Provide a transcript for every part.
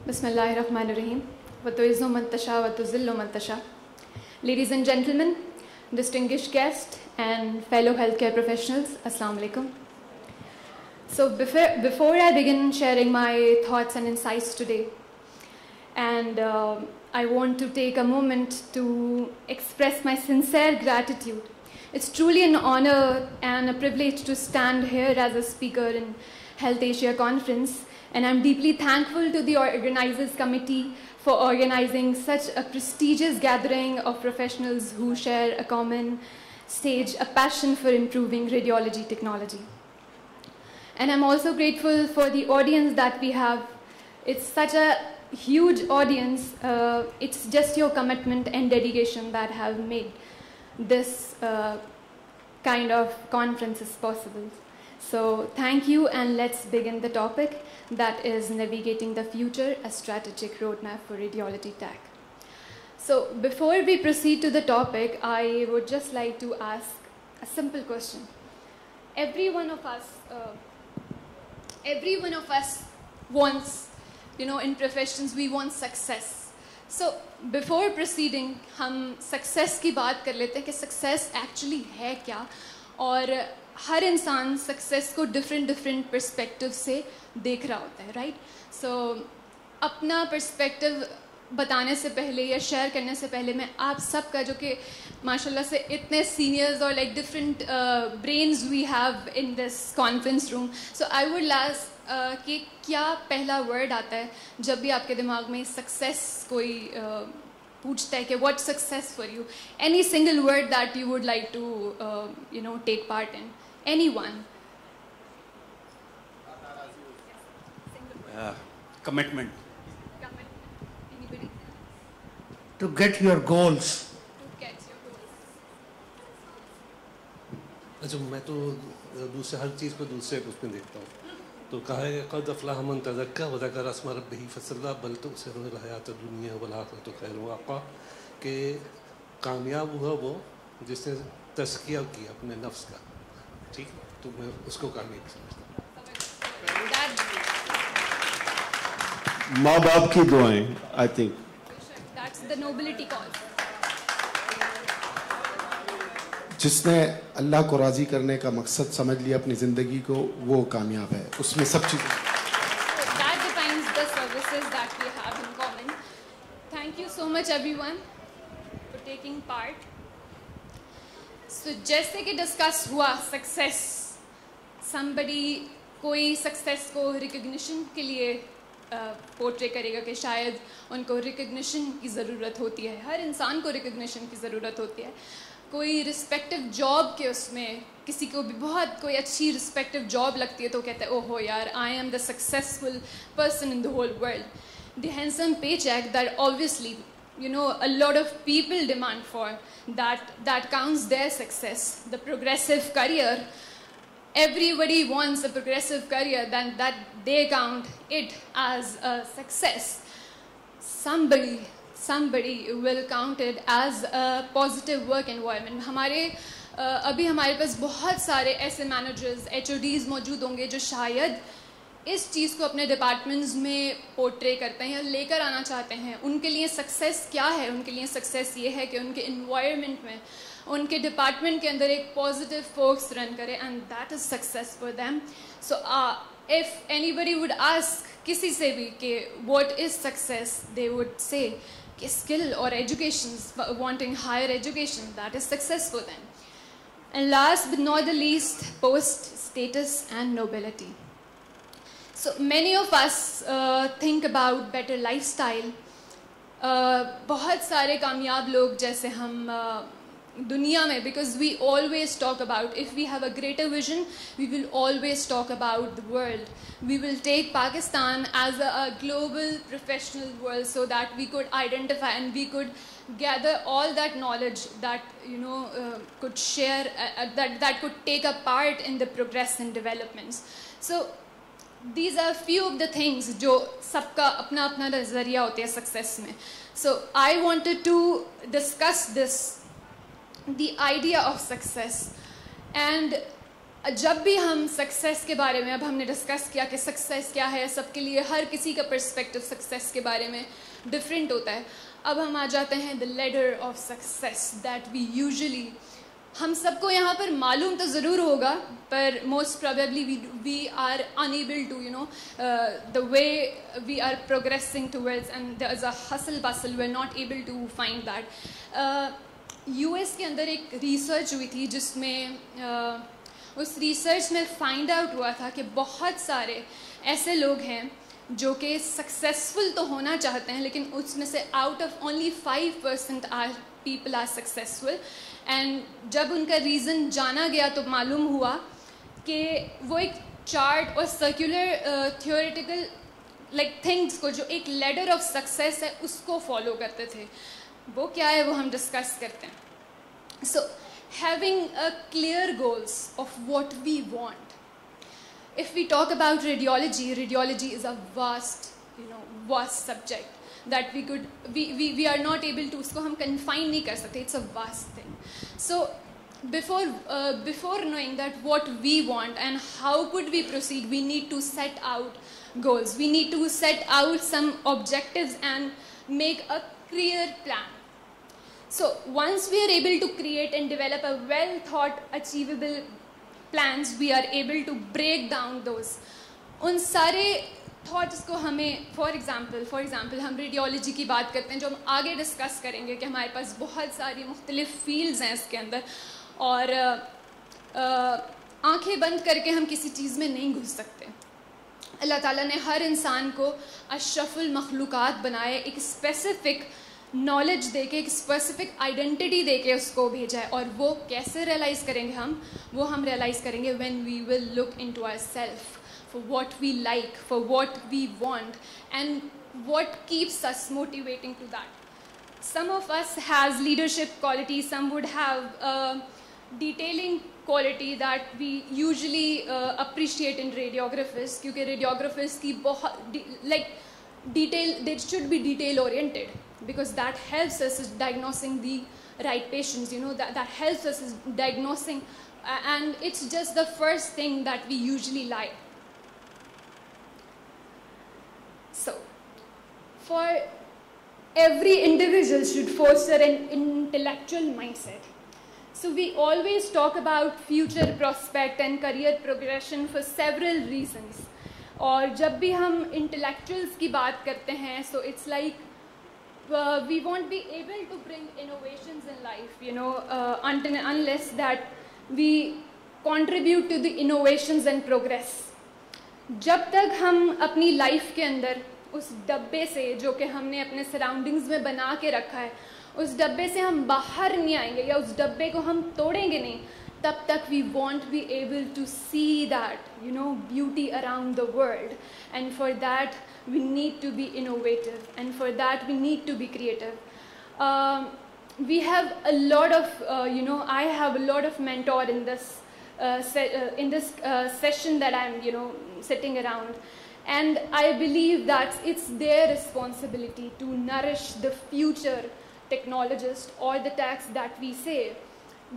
Bismillahirrahmanirrahim. Watu'izzu man tasha wa tuzillu man tasha. Ladies and gentlemen, distinguished guests and fellow healthcare professionals, Assalamu alaikum. So before I begin sharing my thoughts and insights today, and I want to take a moment to express my sincere gratitude. It's truly an honor and a privilege to stand here as a speaker in Health Asia Conference, and I'm deeply thankful to the organizers committee for organizing such a prestigious gathering of professionals who share a common stage, a passion for improving radiology technology. And I'm also grateful for the audience that we have. It's such a huge audience. It's just your commitment and dedication that have made this kind of conferences possible. So thank you, and let's begin the topic, that is navigating the future, a strategic roadmap for radiology tech. So before we proceed to the topic, I would just like to ask a simple question. Every one of us wants, in professions we want success. So before proceeding, हम success की बात कर लेते हैं कि success actually है क्या, और हर इंसान success को different perspective से देख रहा होता है, right? So अपना perspective बताने से पहले या share करने से पहले मैं आप सब का, जो कि माशाल्लाह से इतने seniors और like different brains we have in this conference room, so I would ask कि क्या पहला word आता है जब भी आपके दिमाग में success कोई पूछता है कि what success for you? Any single word that you would like to take part in? Anyone? Commitment. Anybody? To get your goals. To get your goals. अच्छा, मैं तो दूसरे हर चीज़ को दूसरे उसमें देखता हूँ. तो कहा है क़द अफ़लह मन तज़क्का व ज़करा अस्मा रब्बिही फ़सल्ला बल तु'सिरूनल हयातद दुनिया वल आखिरतु खैरुन व अब्क़ा, कि कामयाब हुआ वो जिसने तज़किया किया अपने नफ्स का. ठीक, तो मैं उसको कामयाब समझता हूँ. माँ बाप की दुआएं, I think. That's the nobility cause. जिसने अल्लाह को राज़ी करने का मकसद समझ लिया अपनी ज़िंदगी को, वो कामयाब है. उसमें सब चीज़ें. That defines the services that we have in common. Thank you so much everyone for taking part. So जैसे कि discuss हुआ success, somebody कोई success को recognition के लिए पोर्ट्रे करेगा कि शायद उनको recognition की ज़रूरत होती है. हर इंसान को recognition की ज़रूरत होती है. कोई रिस्पेक्टिव जॉब के उसमें किसी को भी बहुत कोई अच्छी रिस्पेक्टिव जॉब लगती है तो कहता है ओहो यार, I am the successful person in the whole world. The handsome pay check that obviously a lot of people demand for, that counts their success. The progressive career, everybody wants a progressive career, then that they count it as a success. Somebody will count it as a positive work environment. अभी हमारे पास बहुत सारे ऐसे managers, HODs मौजूद होंगे जो शायद इस चीज़ को अपने डिपार्टमेंट्स में पोर्ट्रे करते हैं या लेकर आना चाहते हैं. उनके लिए सक्सेस क्या है? उनके लिए सक्सेस ये है कि उनके इन्वायरमेंट में, उनके डिपार्टमेंट के अंदर एक पॉजिटिव फोर्स रन करे, and that is success for them. So if anybody would ask किसी से भी कि what is success, they would say कि skill or education, wanting higher education, that is success for them. And last but not the least, post status and nobility. So many of us think about better lifestyle. बहुत सारे कामयाब लोग जैसे हम दुनिया में, because we always talk about, if we have a greater vision, we will always talk about the world. We will take Pakistan as a global professional world so that we could identify and we could gather all that knowledge that could share, that could take a part in the progress and developments. So these are few of the things जो सबका अपना अपना नज़रिया होता है success में. So I wanted to discuss this, the idea of success, and जब भी हम सक्सेस के बारे में, अब हमने डिस्कस किया कि सक्सेस क्या है, सबके लिए हर किसी का पर्सपेक्टिव सक्सेस के बारे में डिफरेंट होता है. अब हम आ जाते हैं the ladder of success that we usually, हम सबको यहाँ पर मालूम तो ज़रूर होगा, पर most probably we are unable to, you know, the way we are progressing towards and there is a hustle bustle, we are not able to find that. US के अंदर एक रिसर्च हुई थी जिसमें उस रिसर्च में फाइंड आउट हुआ था कि बहुत सारे ऐसे लोग हैं जो कि सक्सेसफुल तो होना चाहते हैं, लेकिन उसमें से out of only 5% are people are successful. And जब उनका रीज़न जाना गया तो मालूम हुआ कि वो एक चार्ट और सर्कुलर थियोरेटिकल लाइक थिंग्स को, जो एक लेडर ऑफ सक्सेस है, उसको फॉलो करते थे. वो क्या है वो हम डिस्कस करते हैं. सो having a clear goals of what we want. If we talk about radiology is a vast, you know, vast subject that we are not able to, usko hum confine nahi kar sakte. It's a vast thing. So before knowing that what we want and how could we proceed, we need to set out goals. We need to set out some objectives and make a clear plan. So once we are able to create and develop a well thought achievable plans, we are able to break down those. उन सारे thoughts को हमें, for example हम radiology की बात करते हैं, जो हम आगे डिस्कस करेंगे कि हमारे पास बहुत सारी मुख्तलिफ फील्ड्स हैं इसके अंदर, और आंखें बंद करके हम किसी चीज़ में नहीं घुस सकते. अल्लाह ताला ने हर इंसान को अशरफुल मखलूक़ात बनाए, एक स्पेसिफ़िक नॉलेज दे के, एक स्पेसिफिक आइडेंटिटी दे के उसको भेजा है. और वो कैसे रियलाइज़ करेंगे हम रियलाइज़ करेंगे when we will look into ourselves for what we like, for what we want and what keeps us motivating to that. Some of us has leadership quality, some would have detailing quality that we usually appreciate in radiographers, क्योंकि radiographers की बहुत like detail, they should be detail oriented, because that helps us in diagnosing the right patients, you know, that helps us in diagnosing, and it's just the first thing that we usually like. So for every individual should foster an intellectual mindset. So we always talk about future prospect and career progression for several reasons. और जब भी हम intellectuals की बात करते हैं, so it's like we won't be able to bring innovations in life, you know, until and unless that we contribute to the innovations and progress. जब तक हम अपनी लाइफ के अंदर उस डब्बे से, जो कि हमने अपने सराउंडिंग्स में बना के रखा है, उस डब्बे से हम बाहर नहीं आएंगे या उस डब्बे को हम तोड़ेंगे नहीं, तब तक we won't be able to see that, you know, beauty around the world. And for that we need to be innovative, and for that we need to be creative. We have a lot of, you know, I have a lot of mentor in this session that I'm, you know, sitting around, and I believe that it's their responsibility to nourish the future technologists or the techs that we say,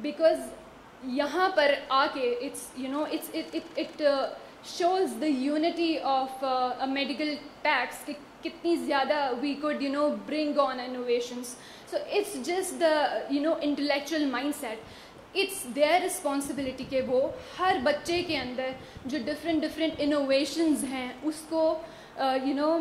because यहाँ पर आके it's, you know, it shows the unity of a medical tax, कि कितनी ज़्यादा we could, you know, bring on innovations. So it's just the, you know, intellectual mindset. It's their responsibility कि वो हर बच्चे के अंदर जो different innovations हैं उसको you know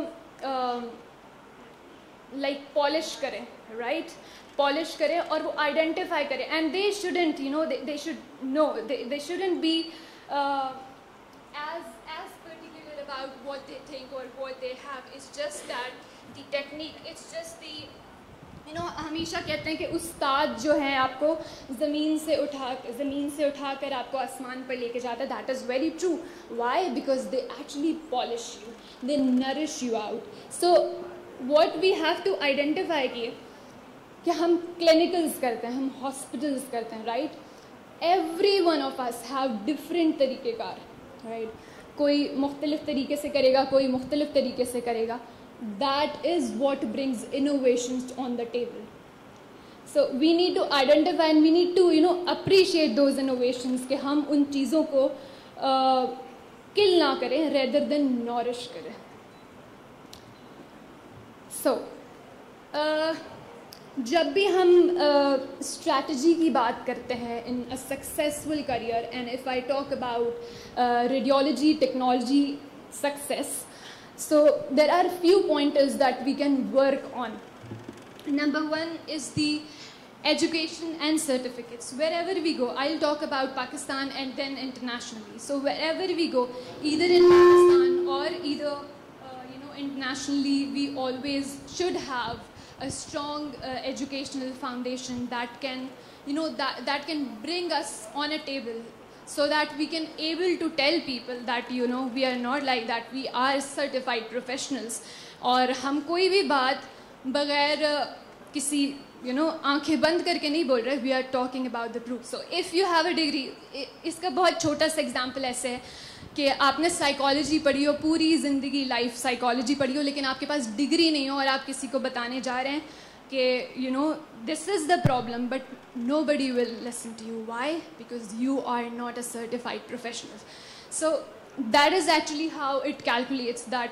like polish करें, right? Polish करें और वो identify करें, and they shouldn't, you know, they should know, they shouldn't be as particular about what they think or what they have. It's just that the technique, it's just the, you know, हमेशा कहते हैं कि उस्ताद जो है आपको ज़मीन से उठा कर आपको आसमान पर लेके जाता है. That is very true. Why? Because they actually polish you, they nourish you out. So what we have to identify कि हम clinicals करते हैं, हम hospitals करते हैं, right? Every one of us have different तरीक़ेकार, right? कोई मुख्तलिफ तरीके से करेगा, कोई मुख्तलिफ तरीके से करेगा. That is what brings innovations on the table. So we need to identify and we need to, you know, appreciate those innovations कि हम उन चीज़ों को kill ना करें rather than nourish करें. So जब भी हम strategy की बात करते हैं in a successful career, and if I talk about radiology technology success, so there are few pointers that we can work on. Number one is the education and certificates. Wherever we go, I'll talk about Pakistan and then internationally. So wherever we go, either in Pakistan or either you know, internationally, we always should have a strong educational foundation that can, you know, that can bring us on a table, so that we can able to tell people that, you know, we are not like that, we are certified professionals. और हम कोई भी बात बगैर किसी, you know, आंखें बंद करके नहीं बोल रहे. We are talking about the proof. So if you have a degree, इसका बहुत छोटा सा example ऐसे है कि आपने साइकोलॉजी पढ़ी हो, पूरी ज़िंदगी लाइफ साइकोलॉजी पढ़ी हो, लेकिन आपके पास डिग्री नहीं हो और आप किसी को बताने जा रहे हैं कि you know, this is the problem, but nobody will listen to you. Why? Because you are not a certified professional. So that is actually how it calculates that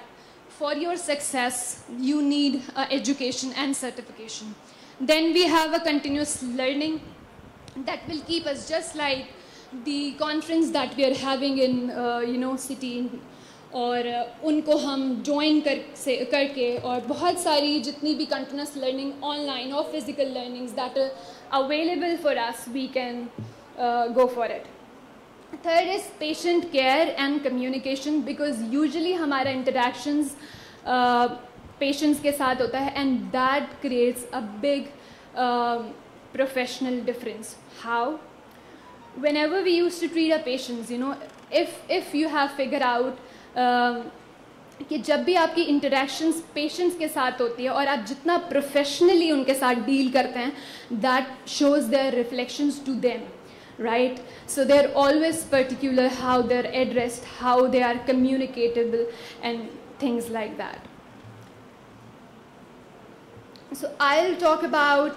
for your success, you need education and certification. Then we have a continuous learning that will keep us, just like the conference that we are having in you know, city, और उनको हम join करके और बहुत सारी जितनी भी continuous learning online or physical learnings that are available for us, we can go for it. Third is patient care and communication, because usually हमारा interactions patients के साथ होता है, and that creates a big professional difference. How? Whenever we used to treat our patients, you know, if you have figured out कि जब भी आपकी interactions patients के साथ होती है और आप जितना professionally उनके साथ deal करते हैं, that shows their reflections to them, right? So they're always particular how they're addressed, how they are communicatable, and things like that. So I'll talk about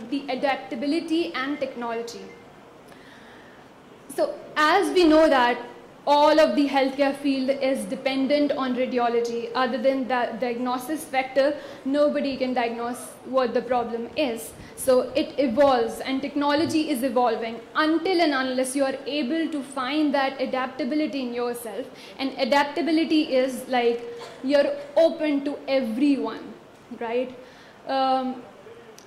the adaptability and technology. So as we know that all of the healthcare field is dependent on radiology. Other than the diagnosis factor, nobody can diagnose what the problem is. So it evolves, and technology is evolving until and unless you are able to find that adaptability in yourself. And adaptability is like you're open to everyone, right?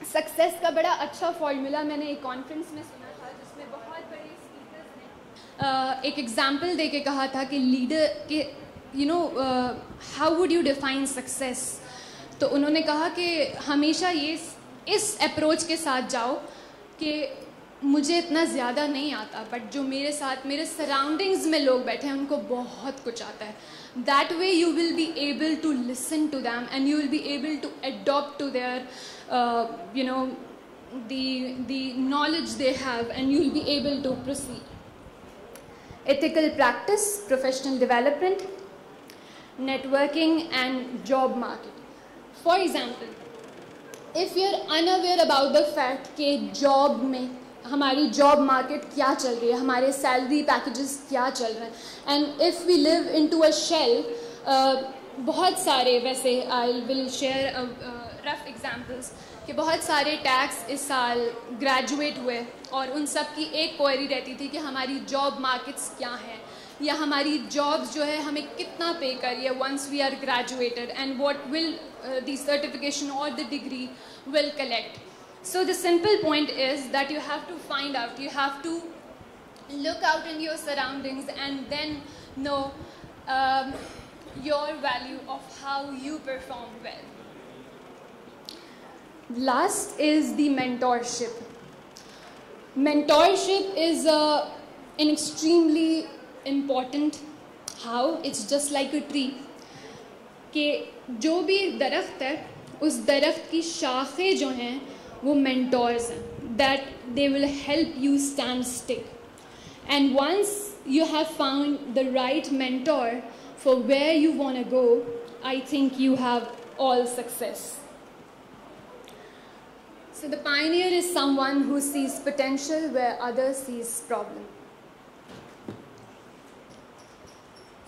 Success का बड़ा अच्छा formula मैंने एक conference में सुना था, जिसमें बहुत बड़े speakers ने एक example दे के कहा था कि leader के, you know, how would you define success? तो उन्होंने कहा कि हमेशा ये इस approach के साथ जाओ कि मुझे इतना ज़्यादा नहीं आता, but जो मेरे साथ मेरे surroundings में लोग बैठे हैं उनको बहुत कुछ आता है. That way you will be able to listen to them, and you will be able to adopt to their, you know, the knowledge they have, and you will be able to proceed. Ethical practice, professional development, networking, and job market. For example, if you're unaware about the fact कि job में हमारी job market क्या चल रही है, हमारे salary packages क्या चल रहे हैं, and if we live into a shell, बहुत सारे वैसे I will share rough examples कि बहुत सारे tax इस साल graduate हुए और उन सब की एक query रहती थी कि हमारी job markets क्या हैं, या हमारी jobs जो है हमें कितना pay कर रही है once we are graduated, and what will the certification or the degree will collect. So the simple point is that you have to find out, you have to look out in your surroundings and then know your value of how you perform well. Last is the mentorship. Mentorship is an extremely important. How? It's just like a tree. कि जो भी दरख्त है उस दरख्त की शाखें जो हैं वो mentors हैं, that they will help you stand stick. And once you have found the right mentor for where you want to go, I think you have all success. So the pioneer is someone who sees potential where others sees problem.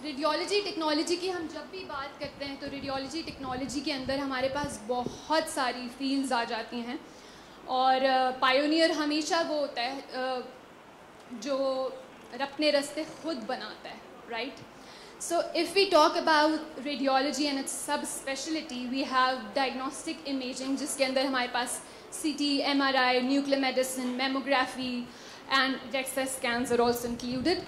Radiology technology की हम जब भी बात करते हैं तो radiology technology के अंदर हमारे पास बहुत सारी फील्ड्स आ जाती हैं और पायोनियर हमेशा वो होता है जो अपने रास्ते खुद बनाता है, right? So if we talk about radiology and its subspecialty, we have diagnostic imaging जिसके अंदर हमारे पास CT, MRI, nuclear medicine, mammography and DEXA scans are also included.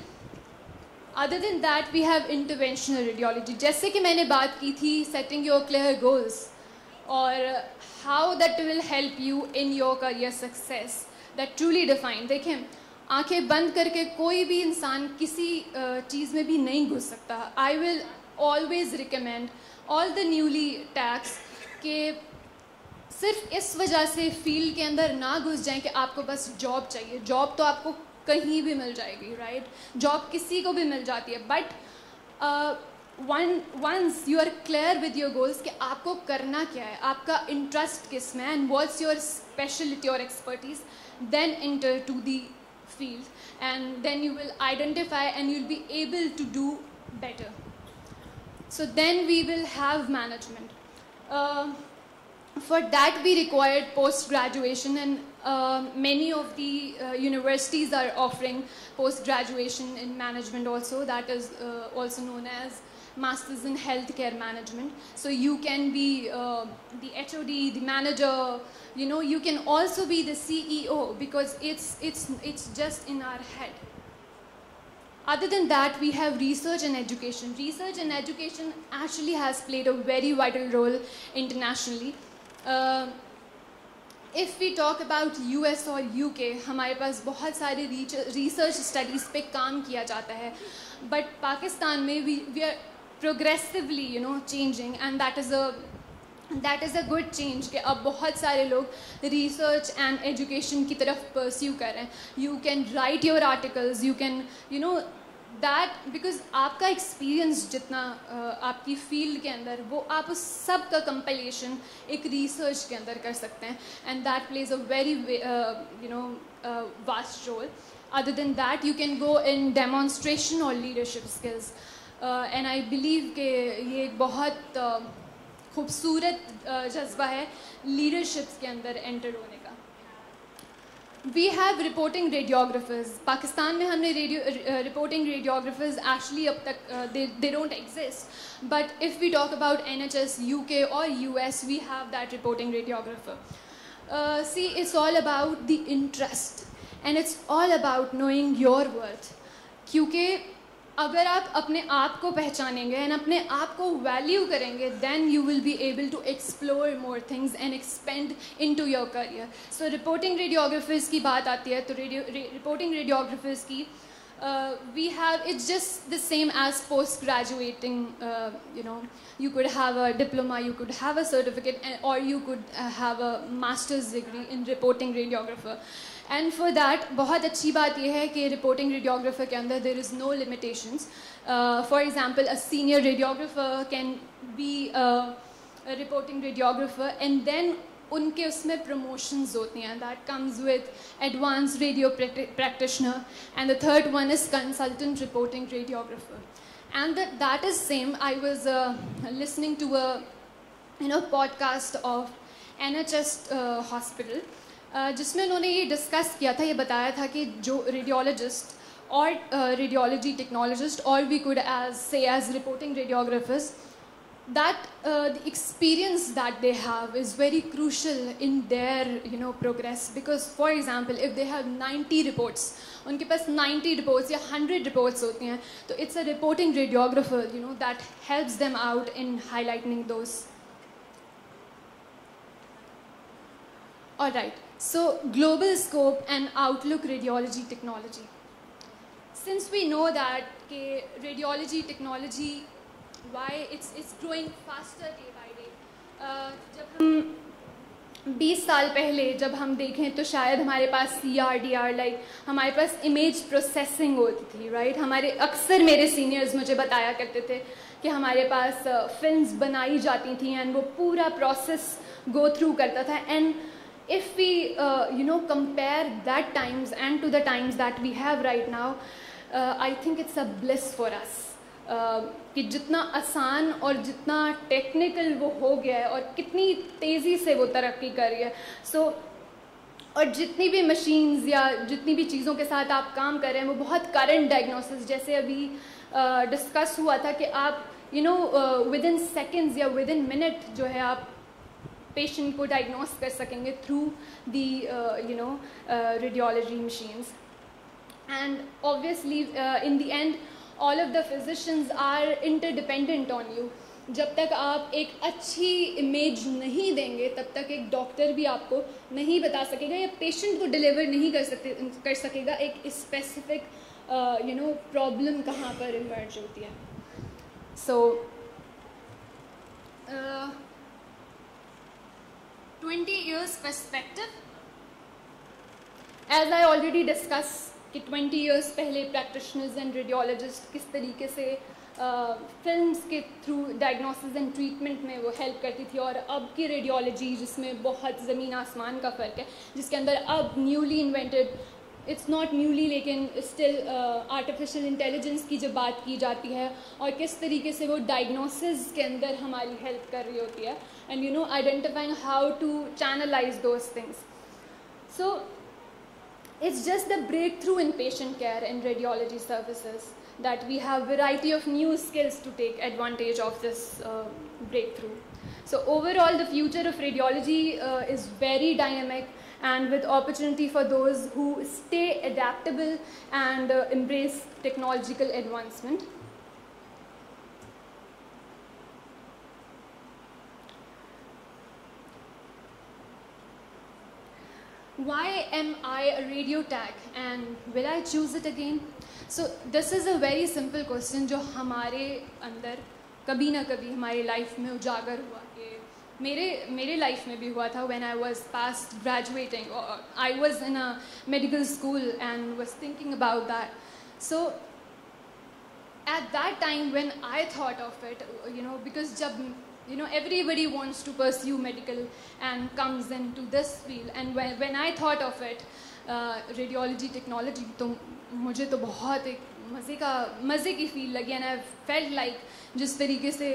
Other than that, we have interventional radiology. जैसे कि मैंने बात की थी setting your clear goals और how that will help you in your career success, that truly define. देखें, आंखें बंद करके कोई भी इंसान किसी चीज़ में भी नहीं घुस सकता. I will always recommend all the newly tags कि सिर्फ इस वजह से फील्ड के अंदर ना घुस जाएं कि आपको बस जॉब चाहिए. जॉब तो आपको कहीं भी मिल जाएगी, राइट? जॉब किसी को भी मिल जाती है, but once you are clear with your goals कि आपको करना क्या है, आपका इंटरेस्ट किस में, एंड व्हाट्स योर स्पेशलिटी और expertise, then enter to the field and then you will identify and you will be able to do better. So then we will have management. For that we required post-graduation, and many of the universities are offering post-graduation in management also. That is also known as Masters in Healthcare Management. So you can be the HOD, the manager, you know, you can also be the CEO because it's just in our head. Other than that, we have research and education. Research and education actually has played a very vital role internationally. If we talk about US और UK, हमारे पास बहुत सारे research studies पे काम किया जाता है, but Pakistan में we are progressively, you know, changing, and that is a good change कि अब बहुत सारे लोग research and education की तरफ pursue कर रहे हैं. You can write your articles, you can, you know, that because आपका एक्सपीरियंस जितना आपकी फील्ड के अंदर, वो आप उस सब का कंपाइलेशन एक रिसर्च के अंदर कर सकते हैं, and that plays a very you know vast role. Other than that you can go in demonstration और leadership skills, and I believe कि ये एक बहुत खूबसूरत जज्बा है लीडरशिप्स के अंदर एंटर होने का. We have reporting radiographers. Pakistan में हमने reporting radiographers actually अब तक they don't exist. But if we talk about NHS, UK or US, we have that reporting radiographer. See, it's all about the interest and it's all about knowing your worth. क्योंकि अगर आप अपने आप को पहचानेंगे and अपने आप को वैल्यू करेंगे, then you will be able to explore more things and expand into your career. So reporting radiographers की बात आती है तो रिपोर्टिंग रेडियोग्राफर्स की we have, it's just the same as post graduating, you know, you could have a diploma, you could have a certificate, or you could have a master's degree in reporting radiographer. And for that, बहुत अच्छी बात यह है कि reporting radiographer के अंदर there is no limitations. For example, a senior radiographer can be a reporting radiographer, and then उनके उसमें promotions होती हैं. That comes with advanced radio practitioner, and the third one is consultant reporting radiographer. And that is same. I was listening to a podcast of NHS hospital, जिसमें उन्होंने ये discuss किया था, ये बताया था कि जो रेडियोलॉजिस्ट और रेडियोलॉजी टेक्नोलॉजिस्ट, और we could as reporting radiographers, that the experience that they have is very crucial in their progress. Because for example, if they have 90 reports, उनके पास 90 reports या 100 reports होती हैं, तो it's a reporting radiographer that helps them out in highlighting those. Alright, so global scope and outlook radiology technology. Since we know that radiology technology, why it's growing faster day by day. जब हम 20 साल पहले जब हम देखें तो शायद हमारे पास CRDR, लाइक हमारे पास इमेज प्रोसेसिंग होती थी, राइट? हमारे अक्सर मेरे सीनियर्स मुझे बताया करते थे कि हमारे पास फिल्म्स बनाई जाती थी एंड वो पूरा प्रोसेस गो थ्रू करता था, and if we compare that times and to the times that we have right now, I think it's a bliss for us. कि जितना आसान और जितना टेक्निकल वो हो गया है और कितनी तेज़ी से वो तरक्की कर रही है. और जितनी भी मशीन्स या जितनी भी चीज़ों के साथ आप काम कर रहे हैं वो बहुत करंट डायग्नोसिस, जैसे अभी डिस्कस हुआ था कि आप विद इन सेकेंड्स या विद इन मिनट जो है आप पेशेंट को डायग्नोस कर सकेंगे through the radiology machines. And obviously in the end all of the physicians are interdependent on you. जब तक आप एक अच्छी इमेज नहीं देंगे तब तक एक डॉक्टर भी आपको नहीं बता सकेगा या पेशेंट को डिलीवर नहीं कर सकेगा एक स्पेसिफिक प्रॉब्लम कहाँ पर इमर्ज होती है. सो 20 years perspective, as I already discussed कि 20 years पहले प्रैक्टिशनर्स एंड रेडियोलॉजिस्ट किस तरीके से फिल्म्स के थ्रू डायग्नोसिस एंड ट्रीटमेंट में वो हेल्प करती थी, और अब की रेडियोलॉजी जिसमें बहुत ज़मीन आसमान का फ़र्क है, जिसके अंदर अब newly invented, it's not newly लेकिन स्टिल आर्टिफिशियल इंटेलिजेंस की जब बात की जाती है और किस तरीके से वो डायग्नोसिस के अंदर हमारी हेल्प कर रही होती है, and identifying how to channelize those things. So it's just the breakthrough in patient care and radiology services that we have variety of new skills to take advantage of this breakthrough. So overall, the future of radiology is very dynamic and with opportunity for those who stay adaptable and embrace technological advancement. Why am I a radio tech and will I choose it again? So this is a very simple question जो हमारे अंदर कभी ना कभी हमारी life में उजागर हुआ कि मेरे लाइफ में भी हुआ था. when I was past graduating, I was in a medical school and was thinking about that. So at that time when I thought of it, because जब everybody wants to pursue medical and comes into this field, and when I thought of it, radiology technology, तो मुझे तो बहुत एक मज़े की feel लगी, and I felt like जिस तरीके से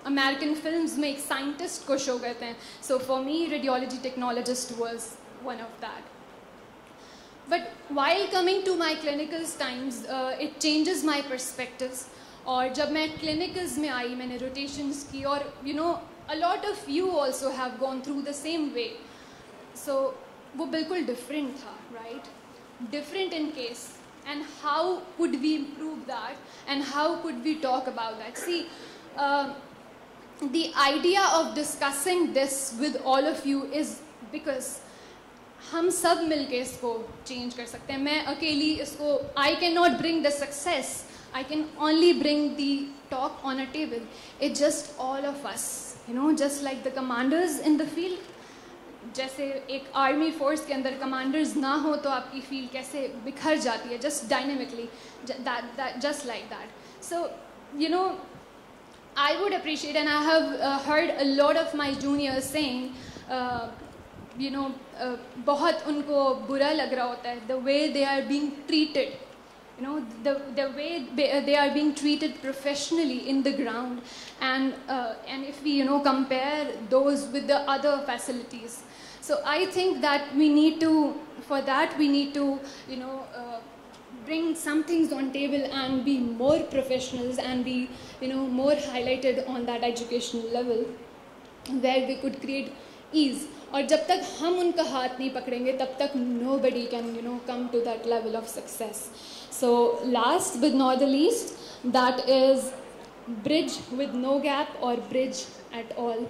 अमेरिकन फिल्म्स में एक साइंटिस्ट को शो करते हैं, so for me radiology technologist was one of that. But while coming to my clinical times, it changes my perspectives. और जब मैं क्लिनिकल्स में आई, मैंने रोटेशंस की, और a lot of you also have gone through the same way. So वो बिल्कुल different था, right? Different in case, and how could we improve that, and how could we talk about that? See, the idea of discussing this with all of you is because हम सब मिलके इसको change कर सकते हैं. मैं अकेली इसको, I cannot bring the success, I can only bring the talk on a table. It's just all of us, just like the commanders in the field. जैसे एक आर्मी फोर्स के अंदर कमांडर्स ना हो तो आपकी फील्ड कैसे बिखर जाती है, just dynamically, just like that. So I would appreciate, and I have heard a lot of my juniors saying, बहुत उनको बुरा लग रहा होता है the way they are being treated. The way they are being treated professionally in the ground, and if we compare those with the other facilities. So I think that we need to bring some things on table and be more professionals and be more highlighted on that educational level where we could create ease. और जब तक हम उनका हाथ नहीं पकड़ेंगे तब तक nobody can come to that level of success. So last but not the least, that is bridge with no gap or bridge at all.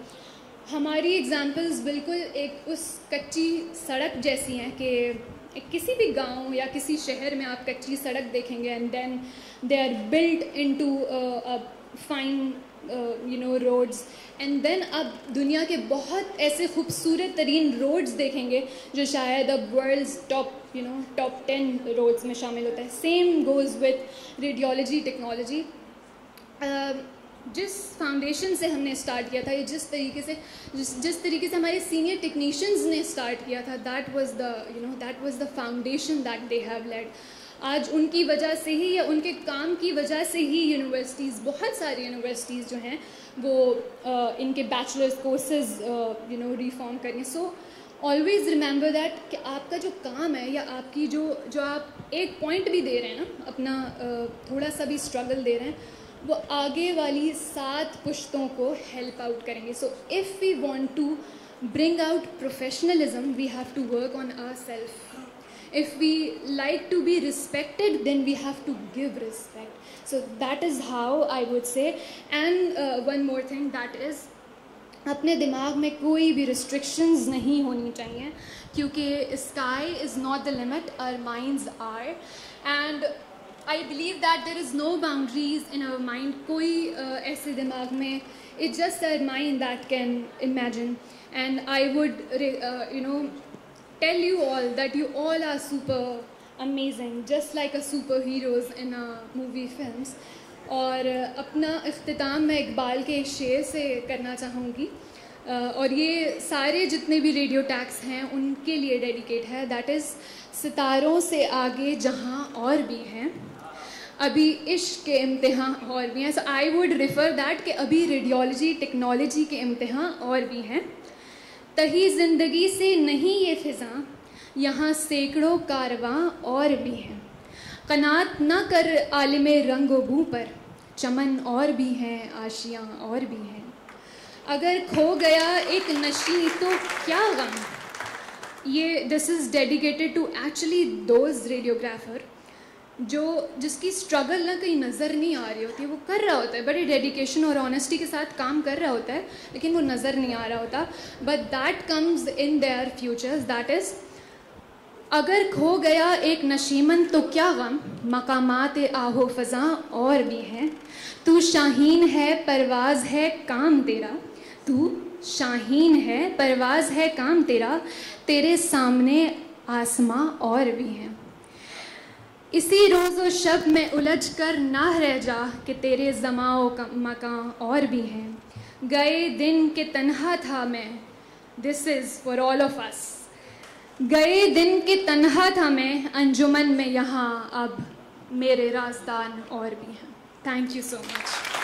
हमारी एग्जाम्पल्स बिल्कुल एक उस कच्ची सड़क जैसी हैं कि किसी भी गांव या किसी शहर में आप कच्ची सड़क देखेंगे and then they are built into a fine roads, and then आप दुनिया के बहुत ऐसे खूबसूरत तरीन रोड्स देखेंगे जो शायद अब वर्ल्ड्स टॉप 10 रोड्स में शामिल होता है. Same goes with radiology technology. जिस फाउंडेशन से हमने स्टार्ट किया था, या जिस तरीके से हमारे सीनियर टेक्नीशियंस ने स्टार्ट किया था, that was the foundation that they have led. आज उनकी वजह से ही या उनके काम की वजह से ही यूनिवर्सिटीज़, बहुत सारी यूनिवर्सिटीज़ जो हैं वो इनके बैचलर्स कोर्सेज रिफॉर्म करें. सो ऑलवेज़ रिमेंबर दैट कि आपका जो काम है या आपकी जो आप एक पॉइंट भी दे रहे हैं ना, अपना थोड़ा सा भी स्ट्रगल दे रहे हैं, वो आगे वाली 7 पुश्तों को हेल्प आउट करेंगे. So if we want to bring out professionalism, we have to work on ourselves. If we like to be respected, then we have to give respect. So that is how I would say. And one more thing, that is, अपने दिमाग में कोई भी restrictions नहीं होनी चाहिए, क्योंकि sky is not the limit, our minds are. And I believe that there is no boundaries in our mind. कोई ऐसे दिमाग में, it's just our mind that can imagine. And I would tell you all that you all are super amazing, just like a superheroes in a movie films. और अपना इख्तिताम मैं इकबाल के शेर से करना चाहूँगी, और ये सारे जितने भी रेडियो टैक्स हैं उनके लिए डेडिकेट है. दैट इज़, सितारों से आगे जहाँ और भी हैं, अभी इश्क के इम्तिहान और भी हैं. सो आई वुड रिफ़र दैट कि अभी रेडियोलॉजी टेक्नोलॉजी के इम्तिहान और भी हैं. तही ज़िंदगी से नहीं ये फ़िज़ा, यहाँ सैकड़ों कारवां और भी हैं. क़नात न कर आलिमे रंगो बू पर, चमन और भी हैं, आशियाँ और भी हैं. अगर खो गया एक नशी तो क्या गम. ये this is dedicated to actually those radiographer जिसकी स्ट्रगल ना कहीं नज़र नहीं आ रही होती है. वो कर रहा होता है, बड़े डेडिकेशन और ऑनेस्टी के साथ काम कर रहा होता है, लेकिन वो नज़र नहीं आ रहा होता. But that comes in their futures. That is, अगर खो गया एक नशीमन तो क्या गम, मकामात आहो फ़ज़ा और भी हैं. तू शाहीन है, परवाज़ है काम तेरा. तू शाहीन है, परवाज़ है काम तेरा. तेरे सामने आसमां और भी हैं. इसी रोज़ व शब में उलझ कर ना रह जा, कि तेरे ज़माओ का मकान और भी हैं. गए दिन के तन्हा था मैं, this is for all of us. गए दिन के तन्हा था मैं, अंजुमन में यहाँ अब मेरे राज़दान और भी हैं. Thank you so much.